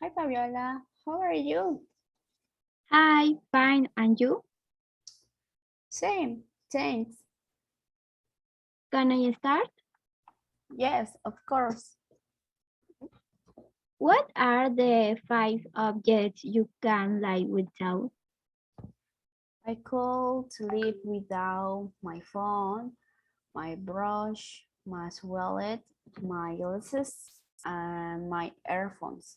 Hi, Fabiola. How are you? Hi, fine, and you? Same, thanks. Can I start? Yes, of course. What are the 5 objects you can live without? I could live without my phone, my brush, my wallet, my glasses, and my earphones.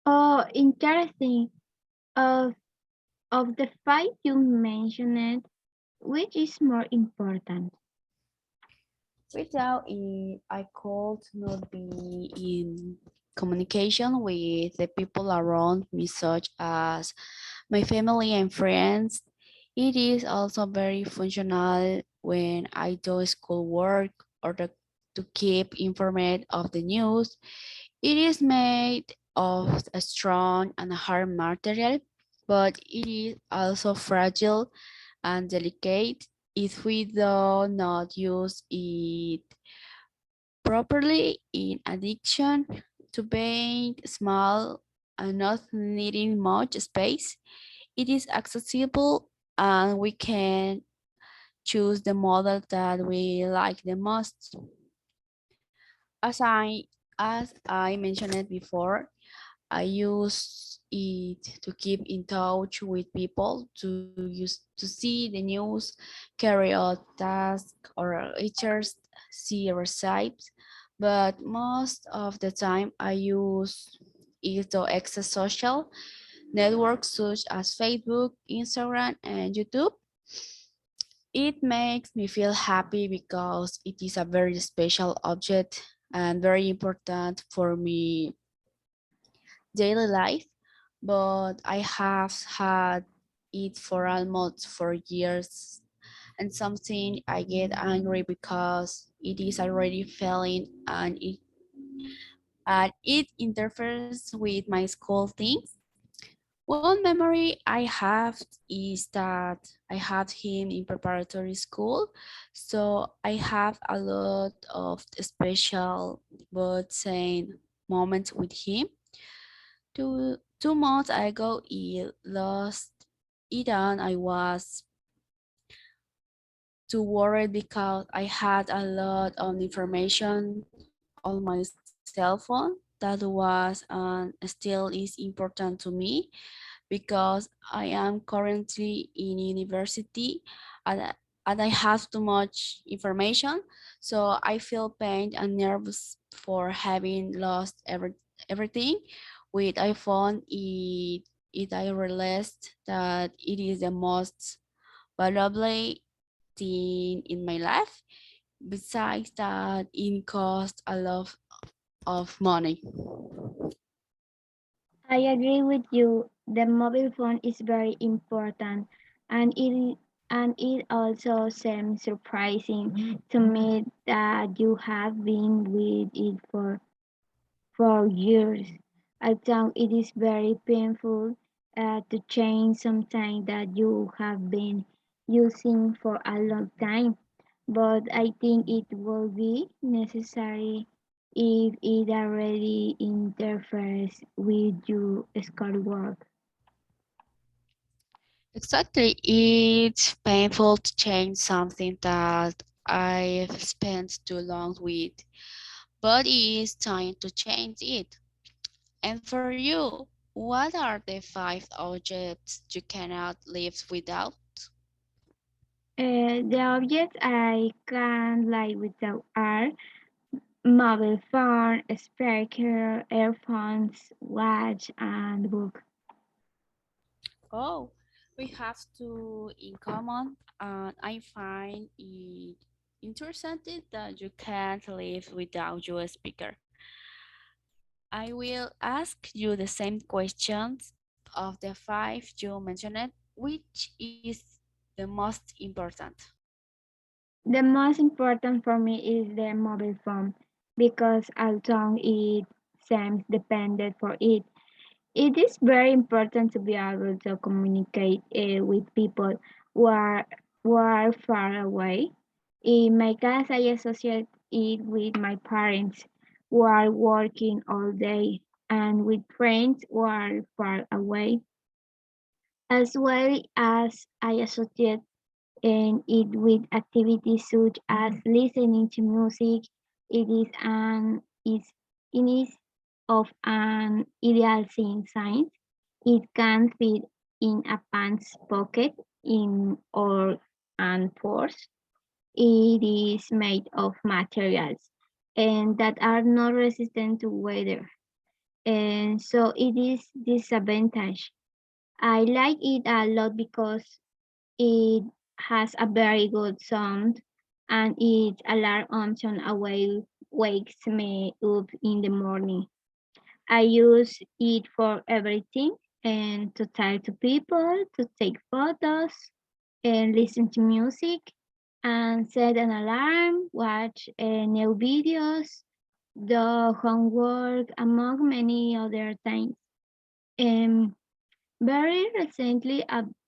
Oh, interesting. Of of the 5 you mentioned, which is more important? Without it, I could not be in communication with the people around me, such as my family and friends. It is also very functional when I do schoolwork or to keep informed of the news. It is made of a strong and hard material, but it is also fragile and delicate if we do not use it properly. In addition to being small and not needing much space, it is accessible and we can choose the model that we like the most. As I mentioned it before, I use it to keep in touch with people, to see the news, carry out tasks, or just see recipes. But most of the time, I use it to access social networks such as Facebook, Instagram, and YouTube. It makes me feel happy because it is a very special object and very important for me daily life, but I have had it for almost 4 years, and something I get angry because it is already failing and it interferes with my school things. One memory I have is that I had him in preparatory school, so I have a lot of special but sane moments with him. 2 months ago, he lost it, and I was too worried because I had a lot of information on my cell phone that was and still is important to me because I am currently in university and, and I have too much information. So I feel pain and nervous for having lost everything. With iPhone, it I realized that it is the most valuable thing in my life. Besides that, it costs a lot of money. I agree with you. The mobile phone is very important, and it also seems surprising to me that you have been with it for years. I think it is very painful to change something that you have been using for a long time, but I think it will be necessary if it already interferes with your schoolwork. Exactly. It's painful to change something that I've spent too long with, but it is time to change it. And for you, what are the 5 objects you cannot live without? The objects I can live without are mobile phone, speaker, earphones, watch, and book. Oh, we have two in common, and I find it interesting that you can't live without your speaker. I will ask you the same questions of the 5 you mentioned. Which is the most important? The most important for me is the mobile phone because although it seems dependent for it, it is very important to be able to communicate with people who are, who are far away. In my case, I associate it with my parents who are working all day and with friends who are far away, as well as I associate it with activities such as listening to music. It is an is it is of an ideal sign. It can fit in a pants pocket in or and purse. It is made of materials and that are not resistant to weather. And so it is disadvantage. I like it a lot because it has a very good sound and its alarm option away wakes me up in the morning. I use it for everything and to talk to people, to take photos and listen to music and set an alarm, watch new videos, do homework among many other things. Um, Very recently,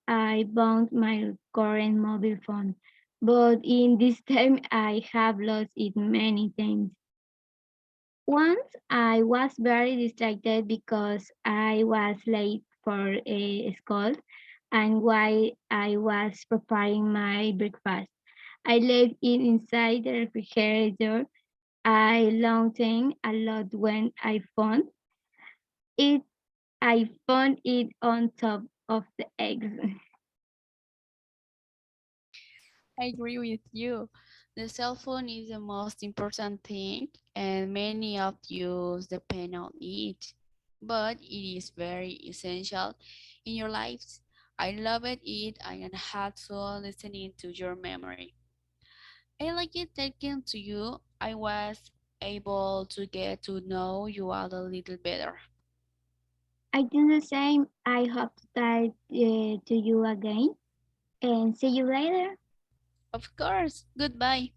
I bought my current mobile phone, but in this time, I have lost it many times. Once, I was very distracted because I was late for a school, and while I was preparing my breakfast, I left it inside the refrigerator. I longed a lot when it. I found it on top of the eggs. I agree with you. The cell phone is the most important thing, and many of you depend on it. But it is very essential in your lives. I loved it and had so listening to your memory. I like it talking to you. I was able to get to know you a little better. I do the same. I hope to talk to you again and see you later. Of course. Goodbye.